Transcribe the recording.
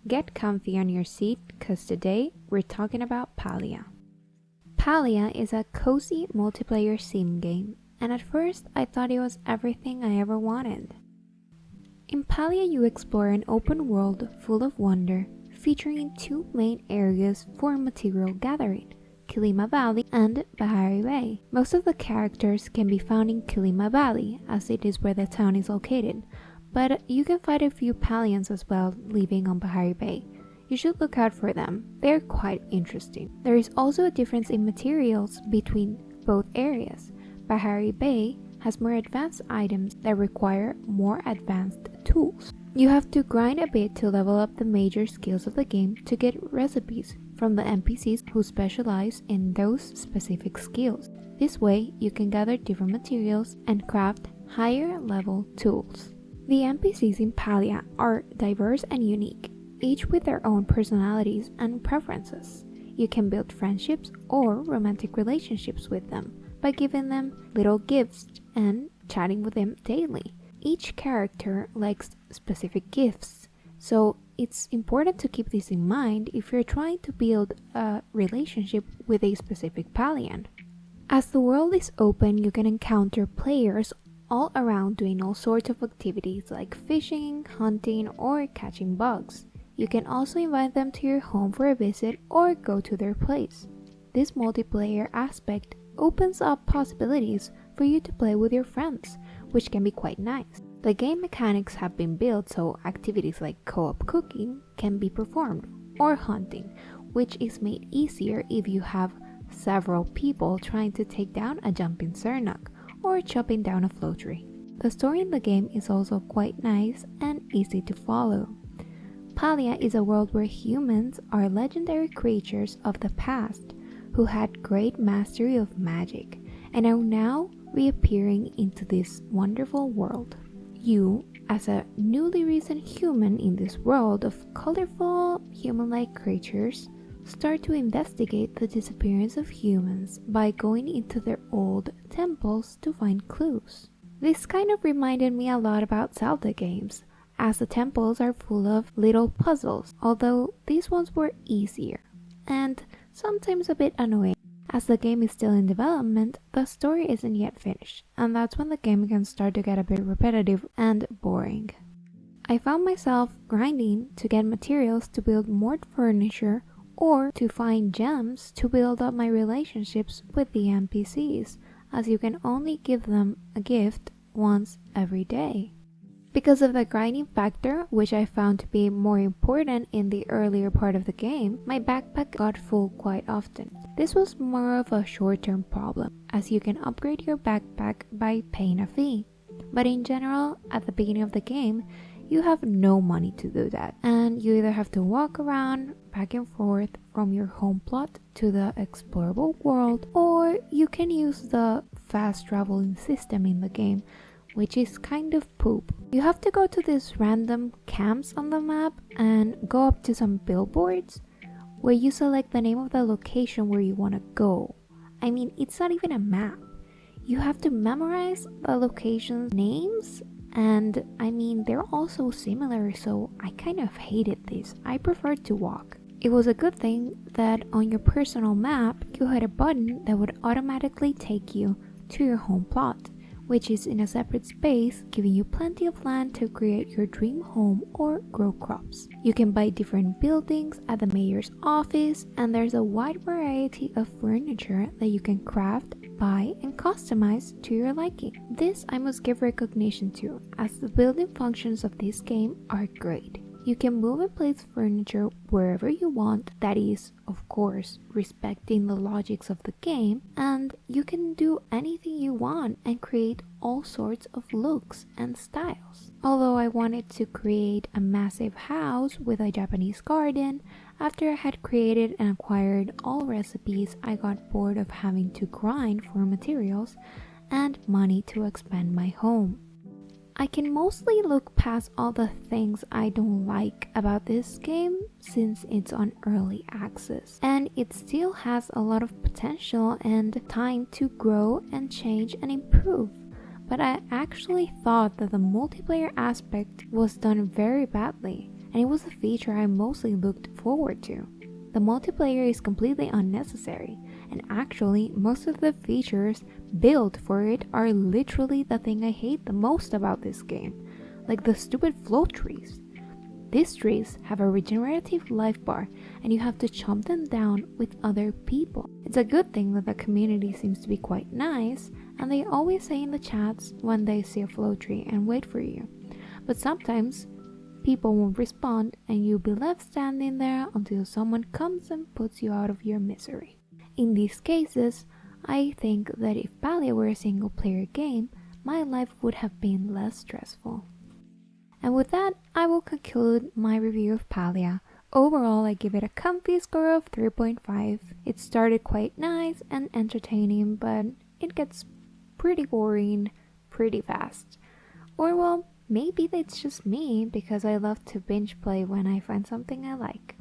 Get comfy on your seat, cause today we're talking about Palia. Palia is a cozy multiplayer sim game, and at first I thought it was everything I ever wanted. In Palia you explore an open world full of wonder, featuring two main areas for material gathering, Kilima Valley and Bahari Bay. Most of the characters can be found in Kilima Valley, as it is where the town is located, but you can find a few Palians as well living on Bahari Bay. You should look out for them, they're quite interesting. There is also a difference in materials between both areas. Bahari Bay has more advanced items that require more advanced tools. You have to grind a bit to level up the major skills of the game to get recipes from the NPCs who specialize in those specific skills. This way, you can gather different materials and craft higher level tools. The NPCs in Palia are diverse and unique, each with their own personalities and preferences. You can build friendships or romantic relationships with them by giving them little gifts and chatting with them daily. Each character likes specific gifts, so it's important to keep this in mind if you're trying to build a relationship with a specific Palian. As the world is open, you can encounter players all around doing all sorts of activities like fishing, hunting, or catching bugs. You can also invite them to your home for a visit or go to their place. This multiplayer aspect opens up possibilities for you to play with your friends, which can be quite nice. The game mechanics have been built so activities like co-op cooking can be performed, or hunting, which is made easier if you have several people trying to take down a jumping Cernuk or chopping down a flow tree. The story in the game is also quite nice and easy to follow. Palia is a world where humans are legendary creatures of the past who had great mastery of magic and are now reappearing into this wonderful world. You, as a newly risen human in this world of colorful human-like creatures, start to investigate the disappearance of humans by going into their old temples to find clues. This kind of reminded me a lot about Zelda games, as the temples are full of little puzzles, although these ones were easier and sometimes a bit annoying. As the game is still in development, the story isn't yet finished, and that's when the game can start to get a bit repetitive and boring. I found myself grinding to get materials to build more furniture or to find gems to build up my relationships with the NPCs, as you can only give them a gift once every day. Because of the grinding factor, which I found to be more important in the earlier part of the game, my backpack got full quite often. This was more of a short-term problem, as you can upgrade your backpack by paying a fee. But in general, at the beginning of the game, you have no money to do that, and you either have to walk around back and forth from your home plot to the explorable world, or you can use the fast traveling system in the game, which is kind of poop. You have to go to these random camps on the map and go up to some billboards where you select the name of the location where you want to go. I mean, it's not even a map. You have to memorize the location's names, and I mean, they're all so similar, so I kind of hated this. I preferred to walk. It was a good thing that on your personal map, you had a button that would automatically take you to your home plot, which is in a separate space, giving you plenty of land to create your dream home or grow crops. You can buy different buildings at the mayor's office, and there's a wide variety of furniture that you can craft, buy, and customize to your liking. This I must give recognition to, as the building functions of this game are great. You can move and place furniture wherever you want, that is, of course, respecting the logics of the game, and you can do anything you want and create all sorts of looks and styles. Although I wanted to create a massive house with a Japanese garden, after I had created and acquired all recipes, I got bored of having to grind for materials and money to expand my home. I can mostly look past all the things I don't like about this game since it's on early access, and it still has a lot of potential and time to grow and change and improve. but I actually thought that the multiplayer aspect was done very badly, and it was a feature I mostly looked forward to. The multiplayer is completely unnecessary, and actually most of the features built for it are literally the thing I hate the most about this game, like the stupid float trees. These trees have a regenerative life bar, and you have to chomp them down with other people. It's a good thing that the community seems to be quite nice, and they always say in the chats when they see a float tree and wait for you. But sometimes people won't respond, and you'll be left standing there until someone comes and puts you out of your misery. In these cases, I think that if Palia were a single player game, my life would have been less stressful. And with that, I will conclude my review of Palia. Overall, I give it a comfy score of 3.5. It started quite nice and entertaining, but it gets pretty boring pretty fast. Or well, maybe that's just me because I love to binge play when I find something I like.